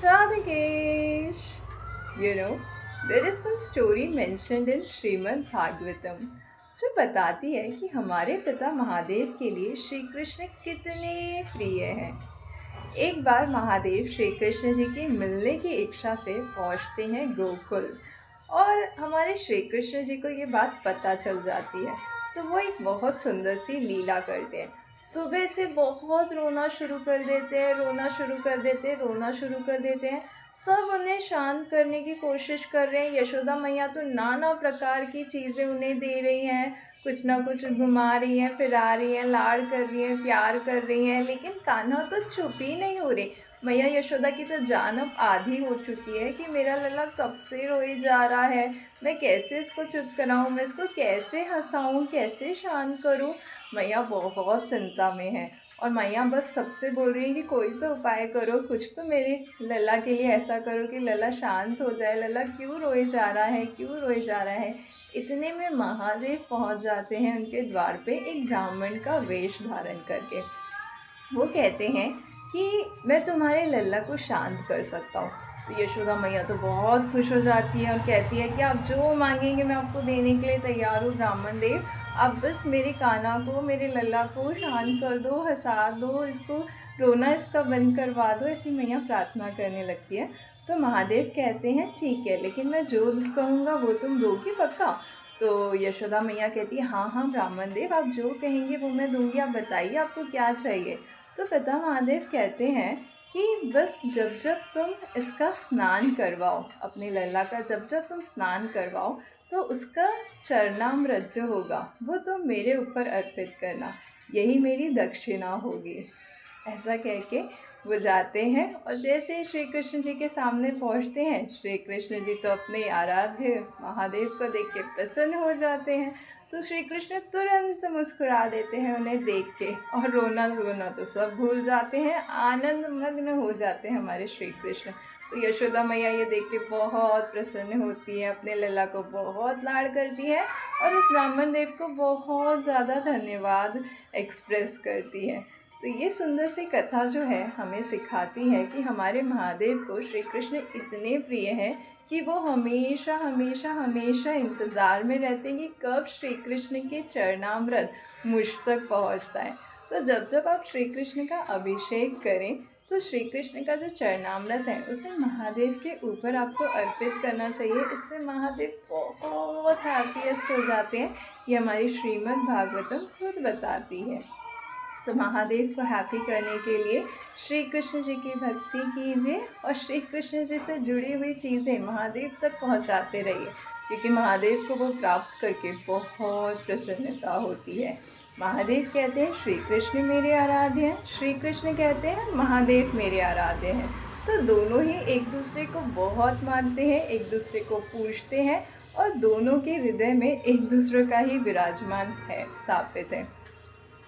Radhakesh. You know, there is one story mentioned in Shrimad Bhagavatam जो बताती है कि हमारे पिता महादेव के लिए श्री कृष्ण कितने प्रिय हैं। एक बार महादेव श्री कृष्ण जी की मिलने की इच्छा से पहुंचते हैं गोकुल और हमारे श्री कृष्ण जी को ये बात पता चल जाती है। तो वो एक बहुत सुंदर सी लीला करते हैं। सुबह से बहुत रोना शुरू कर देते हैं, रोना शुरू कर देते हैं, रोना शुरू कर देते हैं। सब उन्हें शांत करने की कोशिश कर रहे हैं। यशोदा मैया तो नाना प्रकार की चीज़ें उन्हें दे रही हैं, कुछ ना कुछ घुमा रही हैं, फिरा रही हैं, लाड़ कर रही हैं, प्यार कर रही हैं, लेकिन कान्हा तो चुप ही नहीं हो रही। मैया यशोदा की तो जान अब आधी हो चुकी है कि मेरा लल्ला कब से रोए जा रहा है, मैं कैसे इसको चुप कराऊं, मैं इसको कैसे हंसाऊं, कैसे शांत करूं। मैया बहुत चिंता में है और मैया बस सबसे बोल रही है कि कोई तो उपाय करो, कुछ तो मेरे लल्ला के लिए ऐसा करो कि लल्ला शांत हो जाए। लल्ला क्यों रोए जा रहा है, क्यों रोए जा रहा है। इतने में महादेव पहुंच जाते हैं उनके द्वार पे एक ब्राह्मण का वेश धारण करके। वो कहते हैं कि मैं तुम्हारे लल्ला को शांत कर सकता हूँ। तो यशोदा मैया तो बहुत खुश हो जाती है और कहती है कि आप जो मांगेंगे मैं आपको देने के लिए तैयार हूँ ब्राह्मण देव। आप बस मेरे कान्हा को, मेरे लल्ला को शांत कर दो, हंसा दो, इसको रोना इसका बंद करवा दो। ऐसी मैया प्रार्थना करने लगती है। तो महादेव कहते हैं ठीक है, लेकिन मैं जो कहूँगा वो तुम दोगी पक्का। तो यशोदा मैया कहती है हाँ हाँ ब्राह्मण देव, आप जो कहेंगे वो मैं दूंगी, आप बताइए आपको क्या चाहिए। तो पिता महादेव कहते हैं कि बस जब जब तुम इसका स्नान करवाओ, अपने लल्ला का जब जब तुम स्नान करवाओ तो उसका चरणामृत जो होगा वो तुम मेरे ऊपर अर्पित करना, यही मेरी दक्षिणा होगी। ऐसा कह के वो जाते हैं और जैसे ही श्री कृष्ण जी के सामने पहुंचते हैं, श्री कृष्ण जी तो अपने आराध्य महादेव को देख के प्रसन्न हो जाते हैं। तो श्री कृष्ण तुरंत मुस्कुरा देते हैं उन्हें देख के और रोना रोना तो सब भूल जाते हैं, आनंद मग्न हो जाते हैं हमारे श्री कृष्ण। तो यशोदा मैया ये देख के बहुत प्रसन्न होती है, अपने लल्ला को बहुत लाड़ करती है और उस ब्राह्मण देव को बहुत ज़्यादा धन्यवाद एक्सप्रेस करती है। तो ये सुंदर सी कथा जो है हमें सिखाती है कि हमारे महादेव को श्री कृष्ण इतने प्रिय हैं कि वो हमेशा हमेशा हमेशा इंतज़ार में रहते हैं कि कब श्री कृष्ण के चरणामृत मुझ तक पहुँचता है। तो जब जब आप श्री कृष्ण का अभिषेक करें तो श्री कृष्ण का जो चरणामृत है उसे महादेव के ऊपर आपको अर्पित करना चाहिए। इससे महादेव बहुत हैप्पीएस्ट हो जाते हैं। ये हमारी श्रीमद् भागवतम खुद बताती है। तो महादेव को हैप्पी करने के लिए श्री कृष्ण जी की भक्ति कीजिए और श्री कृष्ण जी से जुड़ी हुई चीज़ें महादेव तक पहुंचाते रहिए, क्योंकि महादेव को वो प्राप्त करके बहुत प्रसन्नता होती है। महादेव कहते हैं श्री कृष्ण मेरे आराध्य हैं, श्री कृष्ण कहते हैं महादेव मेरे आराध्य हैं। तो दोनों ही एक दूसरे को बहुत मानते हैं, एक दूसरे को पूजते हैं और दोनों के हृदय में एक दूसरे का ही विराजमान है, स्थापित है।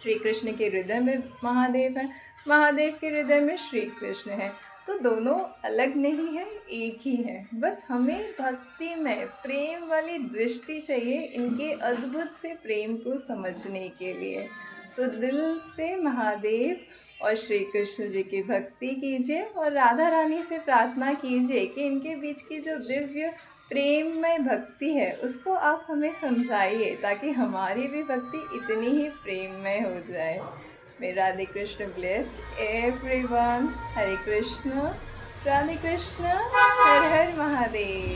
श्री कृष्ण के हृदय में महादेव है, महादेव के हृदय में श्री कृष्ण है। तो दोनों अलग नहीं है, एक ही है। बस हमें भक्ति में प्रेम वाली दृष्टि चाहिए इनके अद्भुत से प्रेम को समझने के लिए। सो दिल से महादेव और श्री कृष्ण जी की भक्ति कीजिए और राधा रानी से प्रार्थना कीजिए कि इनके बीच की जो दिव्य प्रेममय भक्ति है उसको आप हमें समझाइए, ताकि हमारी भी भक्ति इतनी ही प्रेममय हो जाए। मे राधे कृष्ण ब्लेस एवरीवन। हरे कृष्ण, राधे कृष्ण, हर हर महादेव।